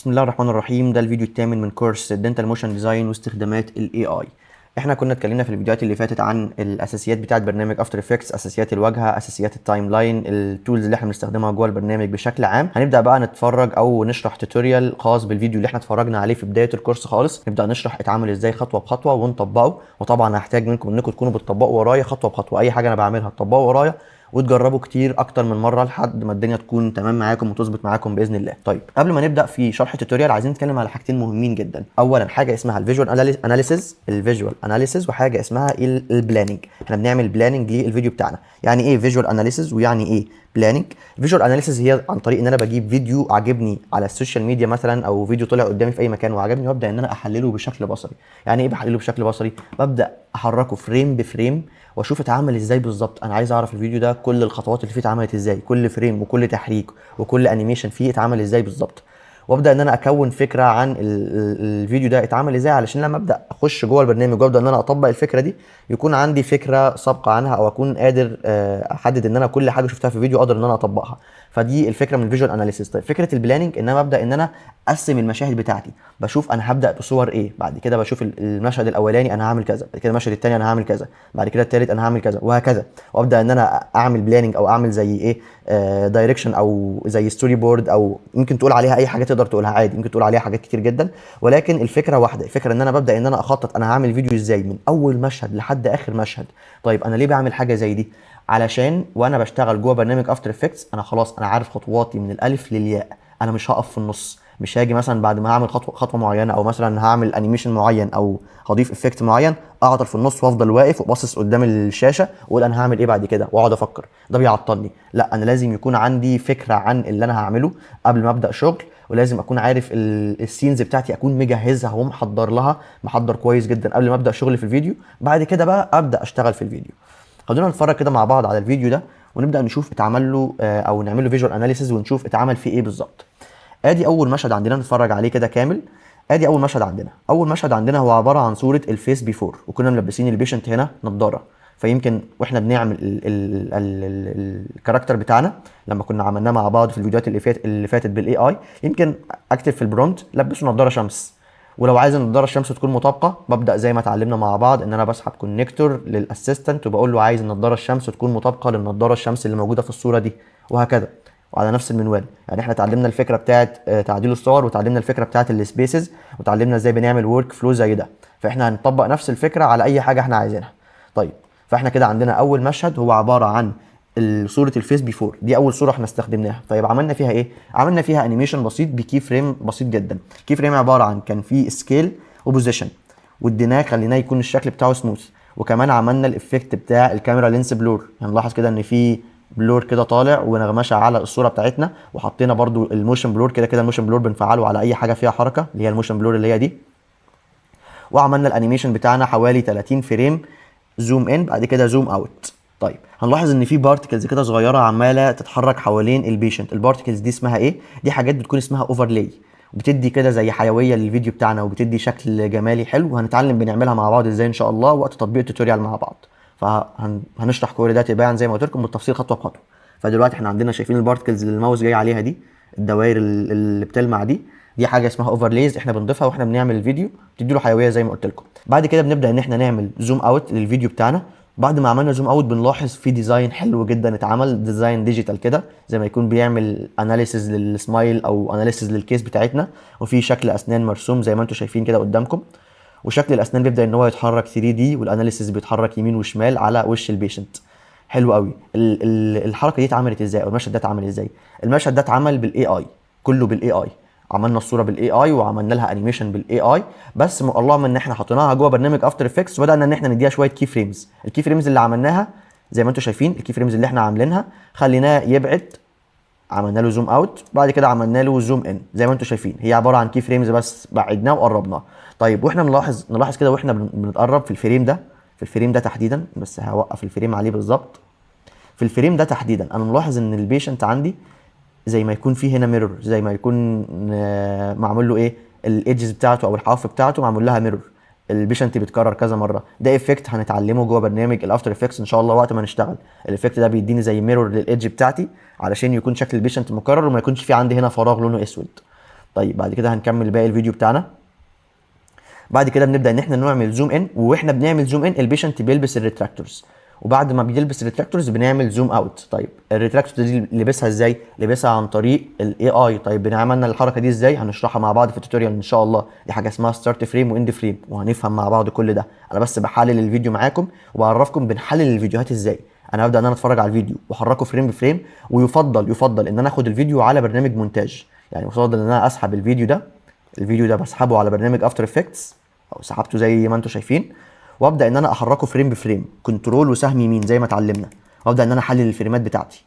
بسم الله الرحمن الرحيم. ده الفيديو الثامن من كورس دنتال موشن ديزاين واستخدامات الاي اي. احنا كنا اتكلمنا في الفيديوهات اللي فاتت عن الاساسيات بتاعه برنامج افتر افكتس، اساسيات الواجهه، اساسيات التايم لاين، التولز اللي احنا بنستخدمها جوه البرنامج بشكل عام. هنبدا بقى نتفرج او نشرح توتوريال خاص بالفيديو اللي احنا اتفرجنا عليه في بدايه الكورس خالص. نبدا نشرح اتعامل ازاي خطوه بخطوه ونطبقه، وطبعا هحتاج منكم انكم تكونوا بتطبقوا ورايا خطوه بخطوه. اي حاجه انا بعملها تطبقوا ورايا وتجربوا كتير اكتر من مره لحد ما الدنيا تكون تمام معاكم وتظبط معاكم باذن الله. طيب قبل ما نبدا في شرح التوتوريال عايزين نتكلم على حاجتين مهمين جدا. اولا حاجه اسمها الفيجوال اناليسيز وحاجه اسمها البلاننج. احنا بنعمل بلاننج للفيديو بتاعنا. يعني ايه فيجوال اناليسيز ويعني ايه بلاننج؟ الفيجوال اناليسيز هي عن طريق ان انا بجيب فيديو عجبني على السوشيال ميديا مثلا، او فيديو طلع قدامي في اي مكان وعجبني، وابدا ان انا احلله بشكل بصري. يعني ايه بحلله بشكل بصري؟ ببدا احركه فريم بفريم واشوف اتعمل ازاي بالظبط. انا عايز اعرف الفيديو ده كل الخطوات اللي فيه اتعملت ازاي، كل فريم وكل تحريك وكل انيميشن فيه اتعمل ازاي بالظبط، وابدا ان انا اكون فكره عن الفيديو ده اتعمل ازاي، علشان لما ابدا اخش جوه البرنامج وابدا ان انا اطبق الفكره دي يكون عندي فكره سابقه عنها، او اكون قادر احدد ان انا كل حاجه شفتها في فيديو اقدر ان انا اطبقها. فدي الفكره من الفيجوال اناليسيس. طيب فكره البلاننج ان انا ابدا ان انا اقسم المشاهد بتاعتي، بشوف انا هبدا بصور ايه، بعد كده بشوف المشهد الاولاني انا هعمل كذا، بعد كده المشهد الثاني انا هعمل كذا، بعد كده الثالث انا هعمل كذا، وهكذا. وابدا ان انا اعمل بلاننج او اعمل زي ايه دايركشن او زي ستوري بورد، او ممكن تقول عليها اي حاجه تقدر تقولها عادي، ممكن تقول عليها حاجات كتير جدا، ولكن الفكره واحده. الفكره ان انا ببدا ان انا اخطط انا هعمل فيديو ازاي من اول مشهد لحد اخر مشهد. طيب انا ليه بعمل حاجه زي دي؟ علشان وانا بشتغل جوه برنامج افتر افكتس انا خلاص انا عارف خطواتي من الالف للياء. انا مش هقف في النص، مش هاجي مثلا بعد ما هعمل خطوه معينه، او مثلا هعمل انيميشن معين او هضيف افكت معين اعطل في النص وافضل واقف وباصص قدام الشاشه واقول انا هعمل ايه بعد كده واقعد افكر. ده بيعطلني. لا، انا لازم يكون عندي فكره عن اللي انا هعمله قبل ما ابدا شغل، ولازم اكون عارف السينز بتاعتي، اكون مجهزها ومحضر لها، محضر كويس جدا قبل ما ابدا شغل في الفيديو. بعد كده بقى ابدا اشتغل في الفيديو. خلونا نتفرج كده مع بعض على الفيديو ده ونبدا نشوف اتعمل له او نعمل له فيجوال اناليسيز ونشوف اتعمل فيه ايه بالظبط. ادي اول مشهد عندنا نتفرج عليه كده كامل. ادي اول مشهد عندنا. اول مشهد عندنا هو عباره عن صوره الفيس بيفور، وكنا ملبسين البيشنت هنا نضاره. فيمكن واحنا بنعمل الكاركتر بتاعنا لما كنا عملناه مع بعض في الفيديوهات اللي فاتت بالاي اي، يمكن اكتب في البرومبت لبسوا نضاره شمس. ولو عايز النضاره الشمس تكون مطابقه ببدا زي ما اتعلمنا مع بعض ان انا بسحب كونكتور للاسيستنت وبقول له عايز النضاره الشمس تكون مطابقه للنضاره الشمس اللي موجوده في الصوره دي، وهكذا وعلى نفس المنوال. يعني احنا اتعلمنا الفكره بتاعه تعديل الصور، وتعلمنا الفكره بتاعه السبيسز، وتعلمنا ازاي بنعمل ورك فلو زي ده. فاحنا هنطبق نفس الفكره على اي حاجه احنا عايزينها. طيب فاحنا كده عندنا اول مشهد هو عباره عن صوره الفيس بيفور. دي اول صوره احنا استخدمناها. طيب عملنا فيها ايه؟ عملنا فيها انيميشن بسيط بكي فريم بسيط جدا. كي فريم عباره عن كان فيه سكيل وبوزيشن، واديناه خليناه يكون الشكل بتاعه سموث، وكمان عملنا الافكت بتاع الكاميرا لينس بلور. هنلاحظ يعني كده ان في بلور كده طالع ونغمشه على الصوره بتاعتنا، وحطينا برده الموشن بلور. كده الموشن بلور بنفعله على اي حاجه فيها حركه، اللي هي الموشن بلور اللي هي دي. وعملنا الانيميشن بتاعنا حوالي 30 فريم زوم ان، بعد كده زوم اوت. طيب هنلاحظ ان في بارتكلز كده صغيره عماله تتحرك حوالين البيشنت. البارتكلز دي اسمها ايه؟ دي حاجات بتكون اسمها اوفرلاي، بتدي كده زي حيويه للفيديو بتاعنا وبتدي شكل جمالي حلو. وهنتعلم بنعملها مع بعض ازاي ان شاء الله وقت تطبيق التوتوريال مع بعض. فهنشرح كل ده تباعا زي ما قلت لكم بالتفصيل خطوه بخطوه. فدلوقتي احنا عندنا شايفين البارتكلز اللي الماوس جاي عليها دي، الدوائر اللي بتلمع دي حاجه اسمها اوفرلايز، احنا بنضيفها واحنا بنعمل الفيديو، بتدي له حيويه زي ما قلت لكم. بعد كده بنبدا ان احنا نعمل زوم اوت للفيديو بتاعنا. بعد ما عملنا زوم اوت بنلاحظ في ديزاين حلو جدا اتعمل، ديزاين ديجيتال كده زي ما يكون بيعمل اناليسيز للسمايل او اناليسيز للكيس بتاعتنا، وفي شكل اسنان مرسوم زي ما انتم شايفين كده قدامكم. وشكل الاسنان بيبدا ان هو يتحرك 3 دي، والاناليسيز بيتحرك يمين وشمال على وش البيشنت. حلو قوي. الحركه دي اتعملت ازاي، او المشهد ده اتعمل ازاي؟ المشهد ده اتعمل بالاي اي، كله بالاي اي. عملنا الصوره بالاي اي وعملنا لها انيميشن بالاي اي، بس اللهم ان احنا حطيناها جوه برنامج افتر افكتس وبدانا ان احنا نديها شويه كي فريمز. الكي فريمز اللي عملناها زي ما انتم شايفين، الكي فريمز اللي احنا عاملينها خليناه يبعد، عملنا له زوم اوت، بعد كده عملنا له زوم ان. زي ما انتم شايفين هي عباره عن كي فريمز بس بعدناه وقربناه. طيب واحنا نلاحظ كده واحنا بنتقرب في الفريم ده تحديدا، بس هوقف الفريم عليه بالظبط. في الفريم ده تحديدا انا ملاحظ ان البيشنت عندي زي ما يكون فيه هنا ميرور، زي ما يكون معمول له ايه، الايدجز بتاعته او الحواف بتاعته معمول لها ميرور. البيشنت بيتكرر كذا مره. ده افكت هنتعلمه جوه برنامج الافتر افكتس ان شاء الله وقت ما نشتغل. الافكت ده بيديني زي ميرور للايدج بتاعتي علشان يكون شكل البيشنت مكرر وما يكونش في عندي هنا فراغ لونه اسود. طيب بعد كده هنكمل باقي الفيديو بتاعنا. بعد كده بنبدا ان احنا نعمل زوم ان، واحنا بنعمل زوم ان البيشنت بيلبس الريتراكتورز، وبعد ما بيلبس الريتراكتورز بنعمل زوم اوت. طيب الريتراكتورز دي لبسها ازاي؟ لبسها عن طريق الاي اي. طيب بنعملنا الحركه دي ازاي؟ هنشرحها مع بعض في التوتوريال ان شاء الله. دي حاجه اسمها ستارت فريم واند فريم، وهنفهم مع بعض كل ده. انا بس بحلل الفيديو معاكم وبعرفكم بنحلل الفيديوهات ازاي. انا هبدا ان انا اتفرج على الفيديو واحركه فريم بفريم، ويفضل ان انا اخد الفيديو على برنامج مونتاج. يعني يفضل ان انا اسحب الفيديو ده بسحبه على برنامج افتر افكتس، او سحبته زي ما انتم شايفين، وابدا ان انا احركه فريم بفريم، كنترول وسهم يمين زي ما اتعلمنا، وابدا ان انا احلل الفريمات بتاعتي.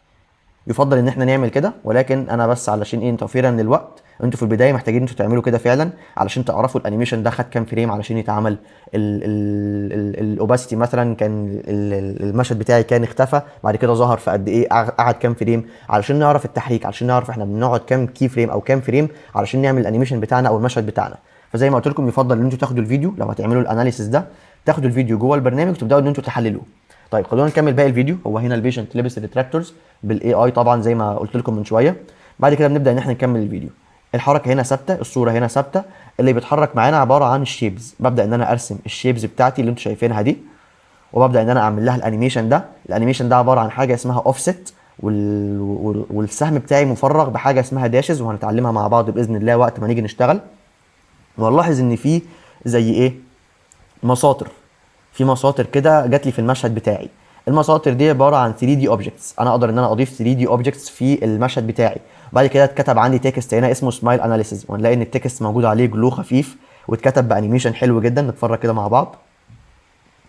يفضل ان احنا نعمل كده، ولكن انا بس علشان ايه توفيرا للوقت، انتوا في البدايه محتاجين انتوا تعملوا كده فعلا علشان تعرفوا الانيميشن ده خد كام فريم علشان يتعمل. الاوباسيتي مثلا كان المشهد بتاعي كان اختفى، بعد كده ظهر في قد ايه، قعد كام فريم، علشان نعرف التحريك، علشان نعرف احنا بنقعد كام كي فريم او كام فريم علشان نعمل الانيميشن بتاعنا او المشهد بتاعنا. فزي ما قلت لكم يفضل ان انتوا تاخدوا الفيديو لو هتعملوا الاناليسيس ده، تاخدوا الفيديو جوه البرنامج وتبداوا ان انتوا تحللوه. طيب خلونا نكمل باقي الفيديو. هو هنا البيشنت لبس الريتراكتورز بالاي اي طبعا زي ما قلت لكم من شويه. بعد كده بنبدا ان احنا نكمل الفيديو. الحركه هنا ثابته، الصوره هنا ثابته، اللي بيتحرك معانا عباره عن الشيبز. ببدا ان انا ارسم الشيبز بتاعتي اللي انتم شايفينها دي، وببدا ان انا اعمل لها الانيميشن ده. الانيميشن ده عباره عن حاجه اسمها اوفست، والسهم بتاعي مفرغ بحاجه اسمها داشز، وهنتعلمها مع بعض باذن الله وقت ما نيجي نشتغل. ونلاحظ ان في زي ايه، مساطر. في مساطر كده جات لي في المشهد بتاعي. المساطر دي عباره عن 3 دي اوبجكتس، انا اقدر ان انا اضيف 3 دي اوبجكتس في المشهد بتاعي. وبعد كده اتكتب عندي تكست هنا اسمه سمايل اناليسيز، وهنلاقي ان التكست موجود عليه جلو خفيف، واتكتب بانيميشن حلو جدا. نتفرج كده مع بعض.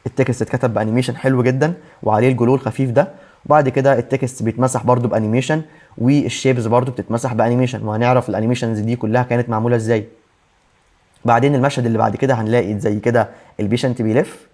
التكست اتكتب بانيميشن حلو جدا وعليه الجلو الخفيف ده. وبعد كده التكست بيتمسح برده بانيميشن، والشيبز برده بتتمسح بانيميشن، وهنعرف الانيميشنز دي كلها كانت معموله ازاي. بعدين المشهد اللي بعد كده هنلاقي زي كده البيشنت بيلف،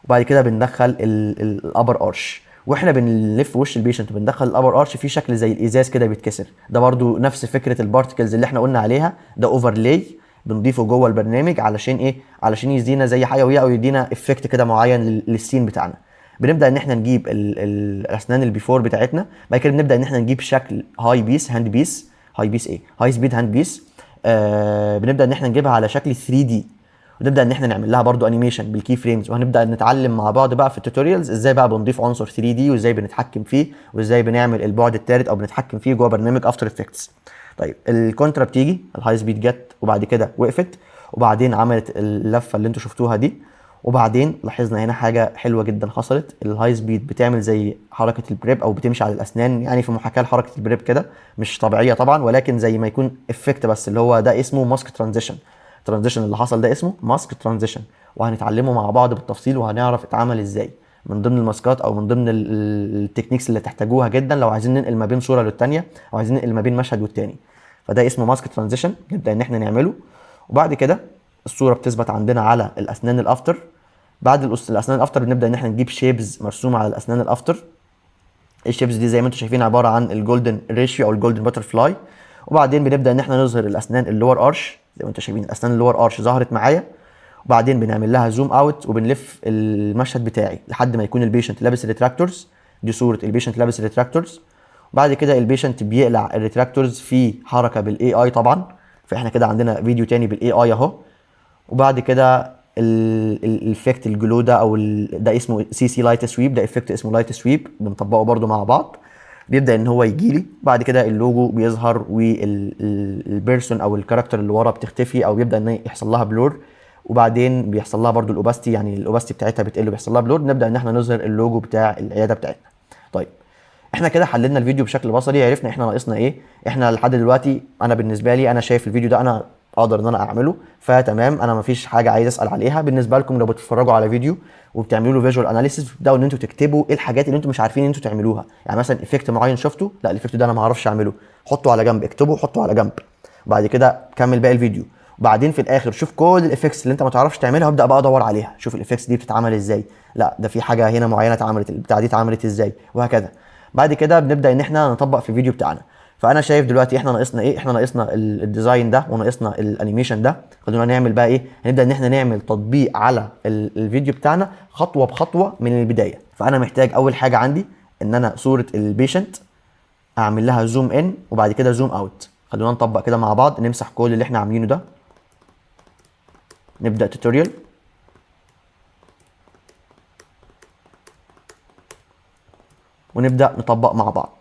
وبعد كده بندخل الابر ارش. واحنا بنلف وش البيشنت وبندخل الابر ارش في شكل زي الازاز كده بيتكسر. ده برده نفس فكره البارتكلز اللي احنا قلنا عليها، ده اوفرلاي بنضيفه جوه البرنامج علشان ايه، علشان يدينا زي حيويه او يدينا افكت كده معين للسين بتاعنا. بنبدا ان احنا نجيب الاسنان البيفور بتاعتنا. بعد كده بنبدا ان احنا نجيب شكل هاي بيس هاند بيس، هاي بيس ايه، هاي سبيد هاند بيس. بنبدا ان احنا نجيبها على شكل 3 دي، ونبدا ان احنا نعمل لها برده انيميشن بالكي فريمز. وهنبدا نتعلم مع بعض بقى في التوتوريالز ازاي بقى بنضيف عنصر 3 دي، وازاي بنتحكم فيه، وازاي بنعمل البعد الثالث او بنتحكم فيه جوه برنامج افتر افكتس. طيب الكونترا بتيجي، الهاي سبيد جت وبعد كده وقفت، وبعدين عملت اللفه اللي انتوا شفتوها دي. وبعدين لاحظنا هنا حاجه حلوه جدا حصلت، الهاي سبيد بتعمل زي حركه البريب او بتمشي على الاسنان، يعني في محاكاه لحركه البريب كده، مش طبيعيه طبعا ولكن زي ما يكون افكت، بس اللي هو ده اسمه ماسك ترانزيشن. الترانزيشن اللي حصل ده اسمه ماسك ترانزيشن، وهنتعلمه مع بعض بالتفصيل وهنعرف اتعمل ازاي من ضمن الماسكات او من ضمن التكنيكس اللي تحتاجوها جدا لو عايزين ننقل ما بين صوره للتانيه او عايزين ننقل ما بين مشهد والتاني. فده اسمه ماسك ترانزيشن، نبدا ان احنا نعمله. وبعد كده الصوره بتثبت عندنا على الاسنان الافتر. بعد الاسنان الافتر بنبدا ان احنا نجيب شيبز مرسومه على الاسنان الافتر. الشيبز دي زي ما انتم شايفين عباره عن الجولدن ريشيو او الجولدن باتر فلاي. وبعدين بنبدا ان احنا نظهر الاسنان اللور ارش، زي ما انتم شايفين الاسنان اللور ارش ظهرت معايا. وبعدين بنعمل لها زوم اوت وبنلف المشهد بتاعي لحد ما يكون البيشنت لابس الريتراكتورز. دي صوره البيشنت لابس الريتراكتورز. وبعد كده البيشنت بيقلع الريتراكتورز في حركه بالاي اي طبعا. فاحنا كده عندنا فيديو تاني بالاي اي اهو. وبعد كده الافكت الجلو ده ده اسمه سي سي لايت سويب، ده افكت اسمه لايت سويب بنطبقه برده مع بعض. بيبدا ان هو يجي لي. بعد كده اللوجو بيظهر والبيرسون او الكاركتر اللي ورا بتختفي او بيبدا ان يحصل لها بلور. وبعدين بيحصل لها برده الاوباستي، يعني الاوباستي بتاعتها بتقل وبيحصل لها بلور. نبدا ان احنا نظهر اللوجو بتاع العياده بتاعتنا. طيب احنا كده حللنا الفيديو بشكل بصري، عرفنا احنا ناقصنا ايه. احنا لحد دلوقتي انا بالنسبه لي انا شايف الفيديو ده انا اقدر ان انا اعمله، فتمام. انا مفيش حاجه عايز اسال عليها. بالنسبه لكم لو بتتفرجوا على فيديو وبتعملوا له فيجوال اناليسيس، بتبداوا ان انتوا تكتبوا ايه الحاجات اللي انتوا مش عارفين ان انتوا تعملوها. يعني مثلا افكت معين شفته، لا الافكت ده انا ما اعرفش اعمله، حطه على جنب، اكتبه حطه على جنب. وبعد كده كمل باقي الفيديو. وبعدين في الاخر شوف كل الافكتس اللي انت ما تعرفش تعملها، وابدا بقى ادور عليها، شوف الافكتس دي بتتعمل ازاي، لا ده في حاجه هنا معينه اتعملت، البتاع دي اتعملت ازاي، وهكذا. بعد كده بنبدا ان احنا نطبق في الفيديو بتاعنا. فانا شايف دلوقتي احنا ناقصنا ايه، احنا ناقصنا الديزاين ده وناقصنا الانيميشن ده. خلونا نعمل بقى ايه، هنبدا ان احنا نعمل تطبيق على الفيديو بتاعنا خطوه بخطوه من البدايه. فانا محتاج اول حاجه عندي ان انا صوره البيشنت اعمل لها زوم ان وبعد كده زوم اوت. خلونا نطبق كده مع بعض، نمسح كل اللي احنا عاملينه ده، نبدأ توتوريال، ونبدأ نطبق مع بعض.